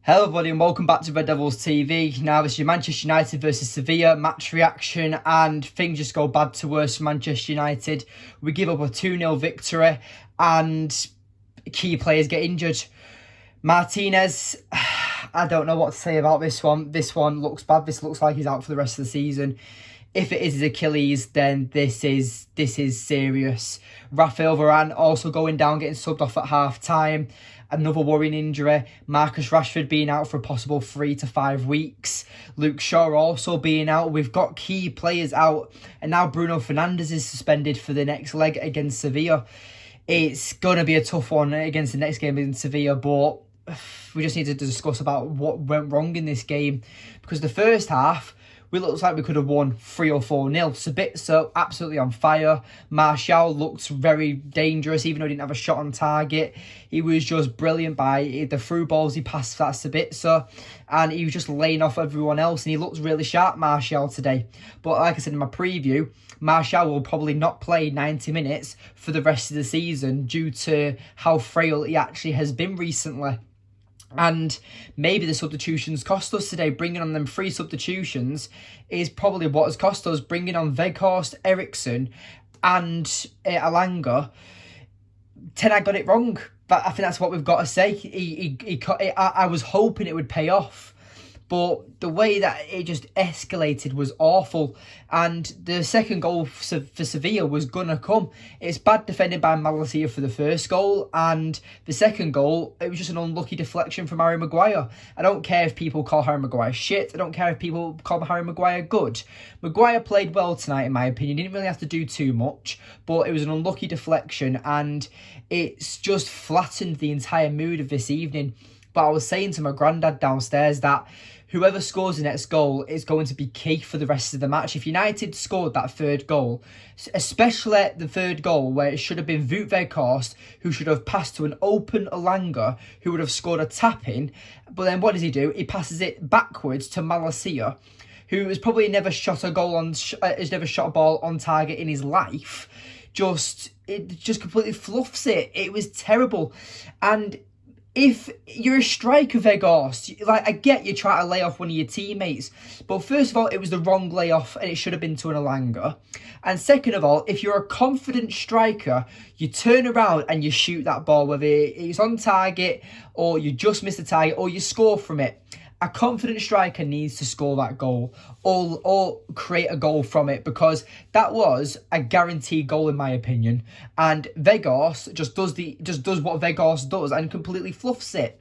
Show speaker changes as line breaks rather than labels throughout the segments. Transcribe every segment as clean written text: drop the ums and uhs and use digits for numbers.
Hello everybody and welcome back to Red Devils TV. Now this is your Manchester United versus Sevilla match reaction, and things just go bad to worse for Manchester United. We give up a 2-0 victory and key players get injured. Martinez, I don't know what to say about this one. This one looks bad. This looks like he's out for the rest of the season. If it is his Achilles, then this is serious. Rafael Varane also going down, getting subbed off at half-time. Another worrying injury. Marcus Rashford being out for a possible 3 to 5 weeks. Luke Shaw also being out. We've got key players out. And now Bruno Fernandes is suspended for the next leg against Sevilla. It's going to be a tough one against the next game in Sevilla, but we just need to discuss about what went wrong in this game. Because the first half, it looks like we could have won 3 or 4-0. Sabitzer absolutely on fire. Martial looked very dangerous, even though he didn't have a shot on target. He was just brilliant by the through balls he passed that Sabitzer, and he was just laying off everyone else, and he looked really sharp, Martial, today. But like I said in my preview, Martial will probably not play 90 minutes for the rest of the season due to how frail he actually has been recently. And maybe the substitutions cost us today. Bringing on them 3 substitutions is probably what has cost us. Bringing on Weghorst, Eriksen and Alanga. Ten Hag got it wrong. But I think that's what we've got to say. I was hoping it would pay off. But the way that it just escalated was awful. And the second goal for Sevilla was going to come. It's bad defended by Malaysia for the first goal. And the second goal, it was just an unlucky deflection from Harry Maguire. I don't care if people call Harry Maguire shit. I don't care if people call Harry Maguire good. Maguire played well tonight, in my opinion. He didn't really have to do too much. But it was an unlucky deflection. And it's just flattened the entire mood of this evening. But I was saying to my granddad downstairs that whoever scores the next goal is going to be key for the rest of the match. If United scored that third goal, especially the third goal where it should have been Wout Weghorst, who should have passed to an open Alanga, who would have scored a tap-in. But then what does he do? He passes it backwards to Malaysia, who has probably never shot a ball on target in his life. It just completely fluffs it. It was terrible. And if you're a striker, Weghorst, I get you try to lay off one of your teammates, but first of all, it was the wrong layoff and it should have been to an Alanga. And second of all, if you're a confident striker, you turn around and you shoot that ball, whether it's on target or you just miss the target or you score from it. A confident striker needs to score that goal or create a goal from it, because that was a guaranteed goal in my opinion. And Weghorst just does what Weghorst does and completely fluffs it.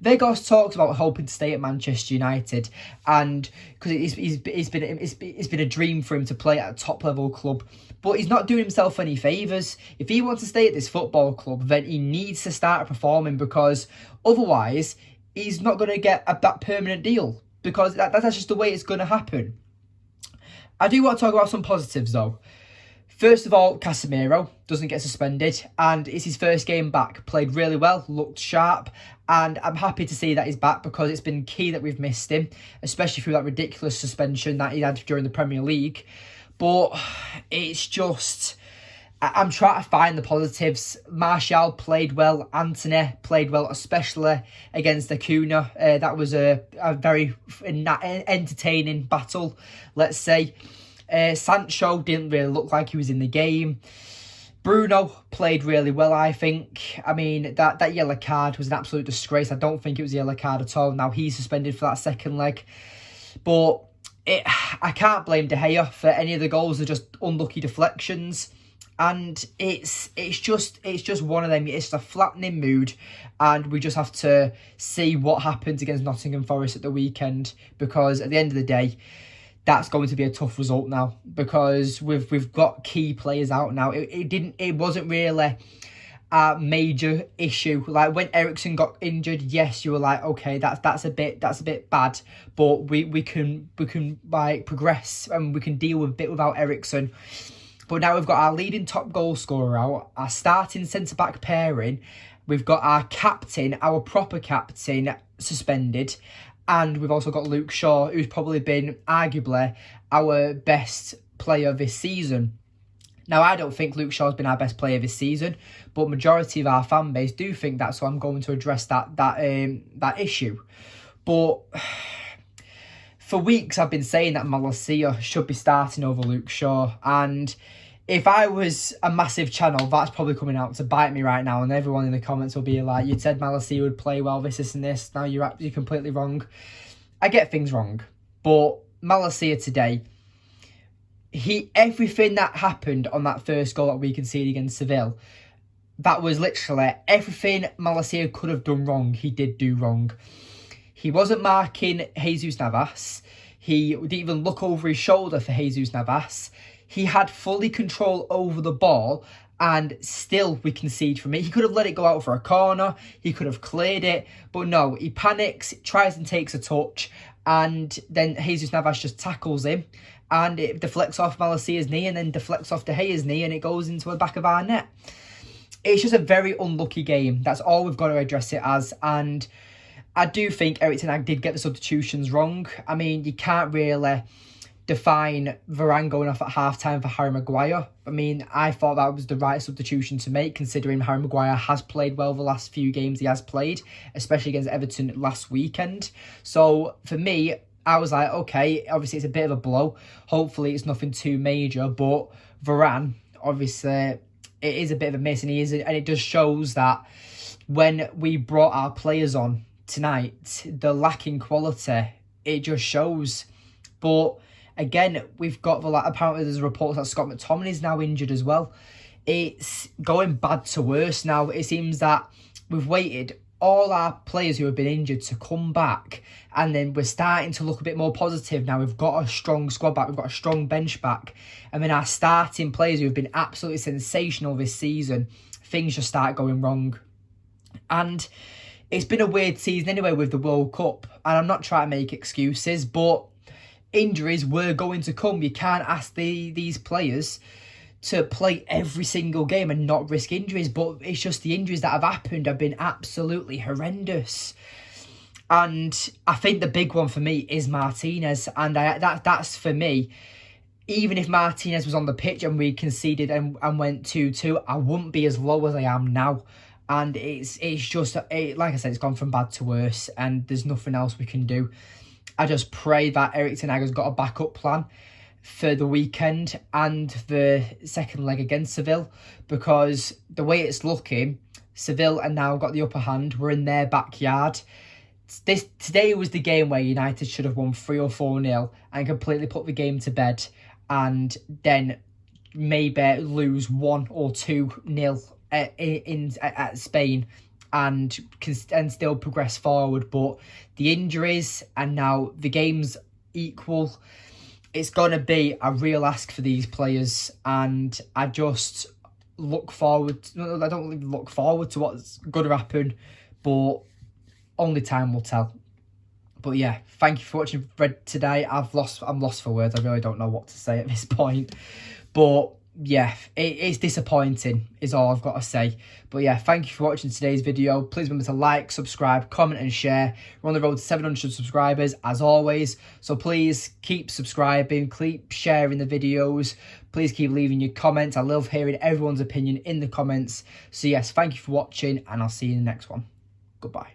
Weghorst talks about hoping to stay at Manchester United, and because it's been a dream for him to play at a top level club. But he's not doing himself any favours. If he wants to stay at this football club, then he needs to start performing, because otherwise he's not going to get that permanent deal, because that's just the way it's going to happen. I do want to talk about some positives though. First of all, Casemiro doesn't get suspended, and it's his first game back. Played really well, looked sharp, and I'm happy to see that he's back, because it's been key that we've missed him, especially through that ridiculous suspension that he had during the Premier League. But it's just, I'm trying to find the positives. Martial played well. Antony played well, especially against Acuna. That was a very entertaining battle, let's say. Sancho didn't really look like he was in the game. Bruno played really well, I think. I mean, that yellow card was an absolute disgrace. I don't think it was a yellow card at all. Now he's suspended for that second leg. But I can't blame De Gea for any of the goals. They're just unlucky deflections. And it's just one of them. It's a flattening mood, and we just have to see what happens against Nottingham Forest at the weekend, because at the end of the day, that's going to be a tough result now, because we've got key players out now. It wasn't really a major issue. Like when Eriksen got injured, yes, you were like, okay, that's a bit bad, but we can like progress and we can deal with a bit without Eriksen. But now we've got our leading top goal scorer out, our starting centre-back pairing. We've got our captain, our proper captain, suspended. And we've also got Luke Shaw, who's probably been arguably our best player this season. Now, I don't think Luke Shaw's been our best player this season, but majority of our fan base do think that, so I'm going to address that issue. But for weeks I've been saying that Malacia should be starting over Luke Shaw, and if I was a massive channel, that's probably coming out to bite me right now, and everyone in the comments will be like, you said Malacia would play well, this and this, now you're completely wrong. I get things wrong, but Malacia today, everything that happened on that first goal that we conceded against Seville, that was literally everything Malacia could have done wrong, he did do wrong. He wasn't marking Jesus Navas. He didn't even look over his shoulder for Jesus Navas. He had fully control over the ball, and still we concede from it. He could have let it go out for a corner. He could have cleared it. But no, he panics, tries and takes a touch, and then Jesus Navas just tackles him, and it deflects off Malacia's knee and then deflects off De Gea's knee, and it goes into the back of our net. It's just a very unlucky game. That's all we've got to address it as. And I do think Erik ten Hag did get the substitutions wrong. I mean, you can't really define Varane going off at half-time for Harry Maguire. I mean, I thought that was the right substitution to make, considering Harry Maguire has played well the last few games he has played, especially against Everton last weekend. So, for me, I was like, okay, obviously it's a bit of a blow. Hopefully it's nothing too major, but Varane, obviously, it is a bit of a miss, and it just shows that when we brought our players on tonight, the lacking quality, it just shows. But again, we've got apparently there's reports that Scott McTominay is now injured as well. It's going bad to worse now. It seems that we've waited all our players who have been injured to come back, and then we're starting to look a bit more positive now. We've got a strong squad back, we've got a strong bench back, and then our starting players who have been absolutely sensational this season, things just start going wrong. And it's been a weird season anyway with the World Cup, and I'm not trying to make excuses, but injuries were going to come. You can't ask these players to play every single game and not risk injuries, but it's just the injuries that have happened have been absolutely horrendous. And I think the big one for me is Martinez, and that's for me. Even if Martinez was on the pitch and we conceded and went 2-2, I wouldn't be as low as I am now. And it's just, like I said, it's gone from bad to worse, and there's nothing else we can do. I just pray that Erik ten Hag has got a backup plan for the weekend and the second leg against Seville, because the way it's looking, Seville are now got the upper hand. We're in their backyard. Today was the game where United should have won 3 or 4-0 and completely put the game to bed, and then maybe lose 1 or 2-0 at Spain and still progress forward. But the injuries and now the game's equal, it's going to be a real ask for these players, and I just look forward. I don't really look forward to what's going to happen, but only time will tell. But yeah, thank you for watching today. I'm lost for words. I really don't know what to say at this point. But yeah, it's disappointing is all I've got to say. But yeah, thank you for watching today's video. Please remember to like, subscribe, comment and share. We're on the road to 700 subscribers as always. So please keep subscribing, keep sharing the videos. Please keep leaving your comments. I love hearing everyone's opinion in the comments. So yes, thank you for watching, and I'll see you in the next one. Goodbye.